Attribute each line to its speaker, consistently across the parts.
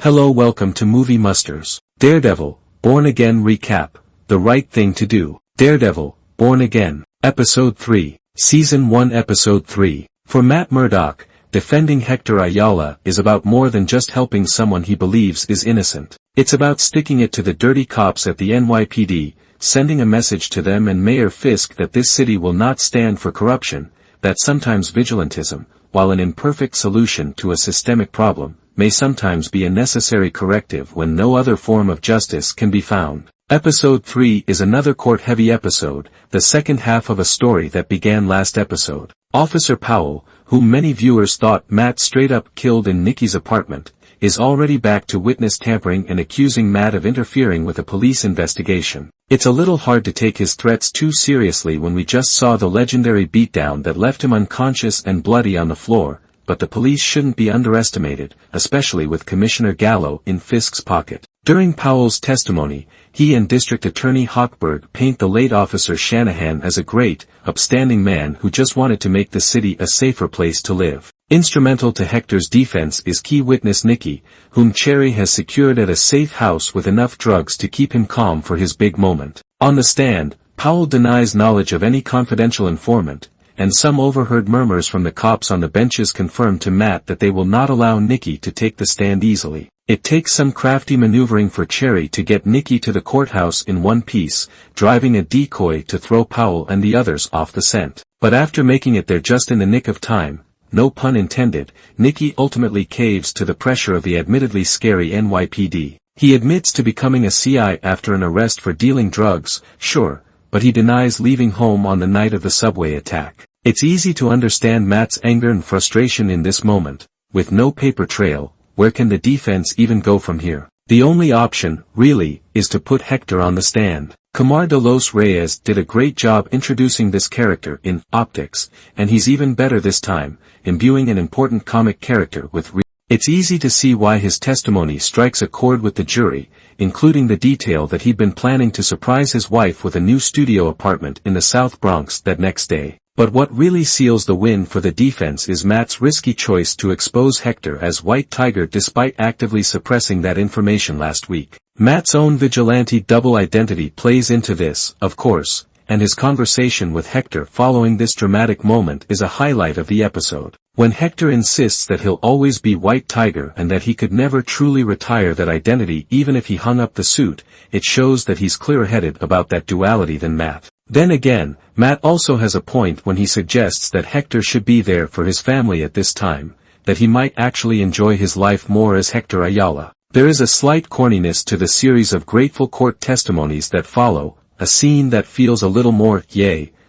Speaker 1: Hello, welcome to Movie Musters. Daredevil, Born Again Recap, The Right Thing to Do. Daredevil, Born Again, Episode 3, Season 1 Episode 3. For Matt Murdock, defending Hector Ayala is about more than just helping someone he believes is innocent. It's about sticking it to the dirty cops at the NYPD, sending a message to them and Mayor Fisk that this city will not stand for corruption, that sometimes vigilantism, while an imperfect solution to a systemic problem, may sometimes be a necessary corrective when no other form of justice can be found. Episode 3 is another court-heavy episode, the second half of a story that began last episode. Officer Powell, whom many viewers thought Matt straight-up killed in Nikki's apartment, is already back to witness tampering and accusing Matt of interfering with a police investigation. It's a little hard to take his threats too seriously when we just saw the legendary beatdown that left him unconscious and bloody on the floor, but the police shouldn't be underestimated, especially with Commissioner Gallo in Fisk's pocket. During Powell's testimony, he and District Attorney Hochberg paint the late Officer Shanahan as a great, upstanding man who just wanted to make the city a safer place to live. Instrumental to Hector's defense is key witness Nikki, whom Cherry has secured at a safe house with enough drugs to keep him calm for his big moment. On the stand, Powell denies knowledge of any confidential informant, and some overheard murmurs from the cops on the benches confirm to Matt that they will not allow Nikki to take the stand easily. It takes some crafty maneuvering for Cherry to get Nikki to the courthouse in one piece, driving a decoy to throw Powell and the others off the scent. But after making it there just in the nick of time, no pun intended, Nikki ultimately caves to the pressure of the admittedly scary NYPD. He admits to becoming a CI after an arrest for dealing drugs, sure, but he denies leaving home on the night of the subway attack. It's easy to understand Matt's anger and frustration in this moment. With no paper trail, where can the defense even go from here? The only option, really, is to put Hector on the stand. Camar de los Reyes did a great job introducing this character in Optics, and he's even better this time, imbuing an important comic character with It's easy to see why his testimony strikes a chord with the jury, including the detail that he'd been planning to surprise his wife with a new studio apartment in the South Bronx that next day. But what really seals the win for the defense is Matt's risky choice to expose Hector as White Tiger despite actively suppressing that information last week. Matt's own vigilante double identity plays into this, of course, and his conversation with Hector following this dramatic moment is a highlight of the episode. When Hector insists that he'll always be White Tiger and that he could never truly retire that identity even if he hung up the suit, it shows that he's clearer-headed about that duality than Matt. Then again, Matt also has a point when he suggests that Hector should be there for his family at this time, that he might actually enjoy his life more as Hector Ayala. There is a slight corniness to the series of grateful court testimonies that follow, a scene that feels a little more,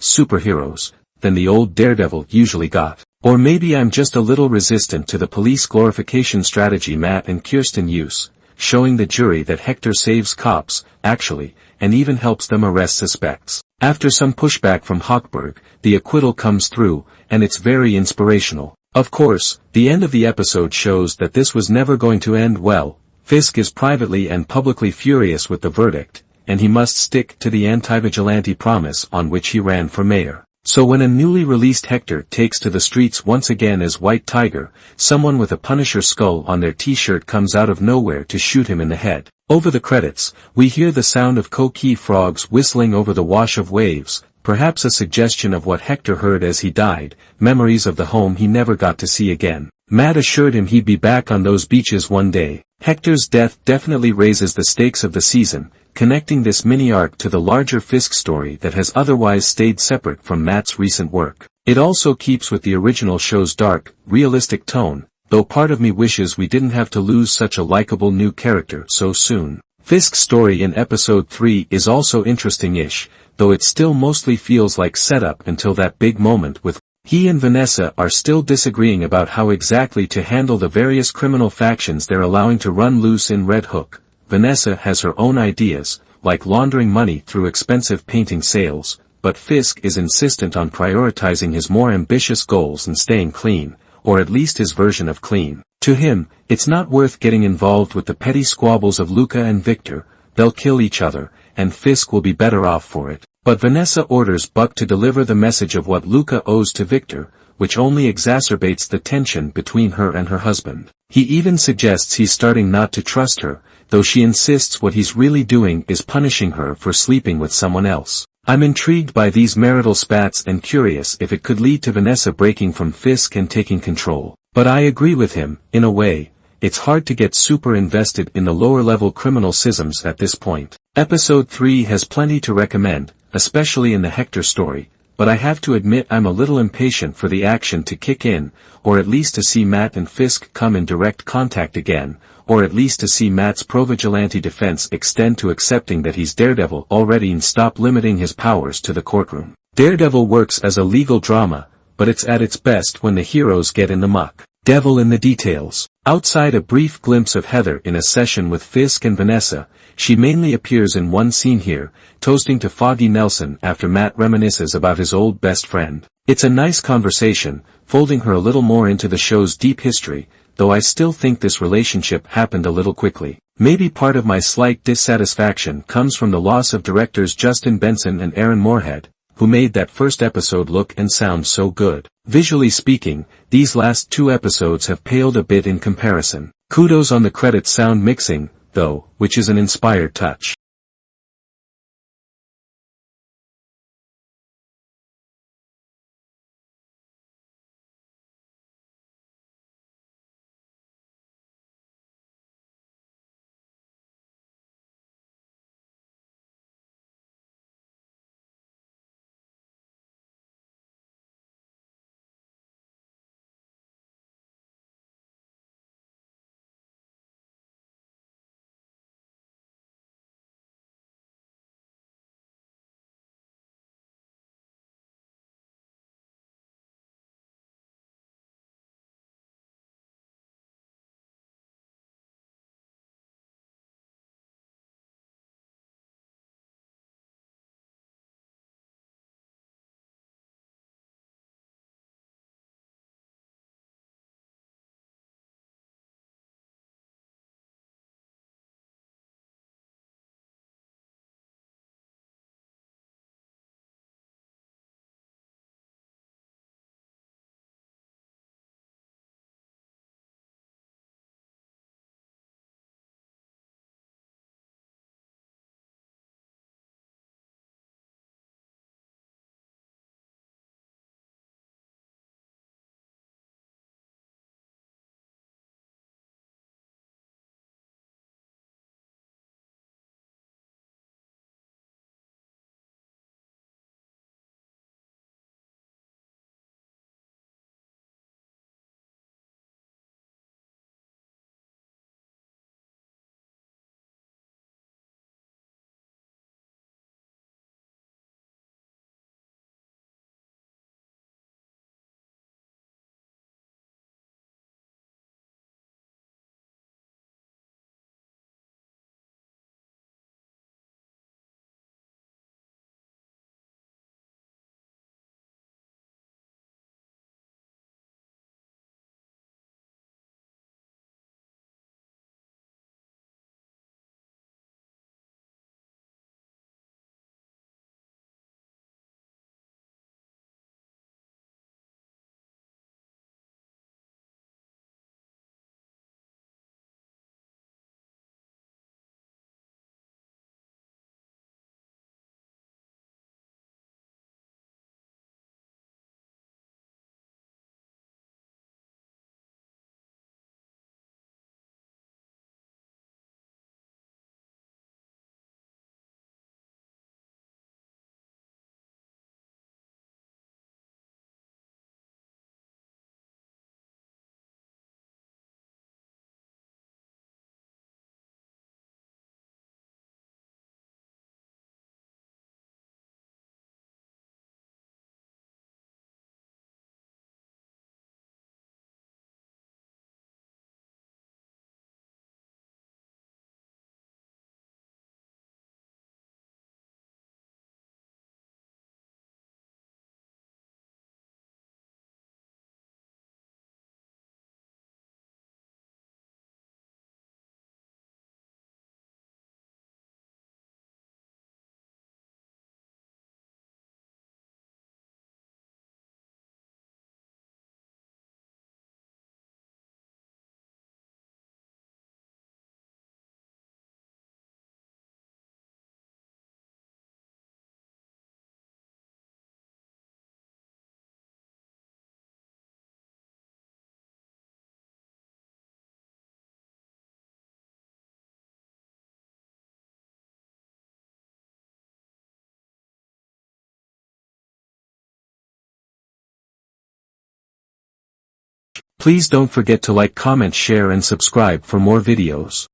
Speaker 1: superheroes, than the old Daredevil usually got. Or maybe I'm just a little resistant to the police glorification strategy Matt and Kirsten use, showing the jury that Hector saves cops, actually, and even helps them arrest suspects. After some pushback from Hochberg, the acquittal comes through, and it's very inspirational. Of course, the end of the episode shows that this was never going to end well. Fisk is privately and publicly furious with the verdict, and he must stick to the anti-vigilante promise on which he ran for mayor. So when a newly released Hector takes to the streets once again as White Tiger, someone with a Punisher skull on their t-shirt comes out of nowhere to shoot him in the head. Over the credits, we hear the sound of Coqui frogs whistling over the wash of waves, perhaps a suggestion of what Hector heard as he died, memories of the home he never got to see again. Matt assured him he'd be back on those beaches one day. Hector's death definitely raises the stakes of the season, connecting this mini-arc to the larger Fisk story that has otherwise stayed separate from Matt's recent work. It also keeps with the original show's dark, realistic tone, though part of me wishes we didn't have to lose such a likable new character so soon. Fisk's story in episode 3 is also interesting-ish, though it still mostly feels like setup until that big moment with he and Vanessa are still disagreeing about how exactly to handle the various criminal factions they're allowing to run loose in Red Hook. Vanessa has her own ideas, like laundering money through expensive painting sales, but Fisk is insistent on prioritizing his more ambitious goals and staying clean, or at least his version of clean. To him, it's not worth getting involved with the petty squabbles of Luca and Viktor, they'll kill each other, and Fisk will be better off for it. But Vanessa orders Buck to deliver the message of what Luca owes to Viktor, which only exacerbates the tension between her and her husband. He even suggests he's starting not to trust her, though she insists what he's really doing is punishing her for sleeping with someone else. I'm intrigued by these marital spats and curious if it could lead to Vanessa breaking from Fisk and taking control. But I agree with him, in a way, it's hard to get super invested in the lower-level criminal schisms at this point. Episode 3 has plenty to recommend, especially in the Hector story, but I have to admit I'm a little impatient for the action to kick in, or at least to see Matt and Fisk come in direct contact again, or at least to see Matt's pro-vigilante defense extend to accepting that he's Daredevil already and stop limiting his powers to the courtroom. Daredevil works as a legal drama, but it's at its best when the heroes get in the muck. Devil in the details. Outside a brief glimpse of Heather in a session with Fisk and Vanessa, she mainly appears in one scene here, toasting to Foggy Nelson after Matt reminisces about his old best friend. It's a nice conversation, folding her a little more into the show's deep history, though I still think this relationship happened a little quickly. Maybe part of my slight dissatisfaction comes from the loss of directors Justin Benson and Aaron Moorhead, who made that first episode look and sound so good. Visually speaking, these last 2 episodes have paled a bit in comparison. Kudos on the credits sound mixing, though, which is an inspired touch. Please don't forget to like, comment, share and subscribe for more videos.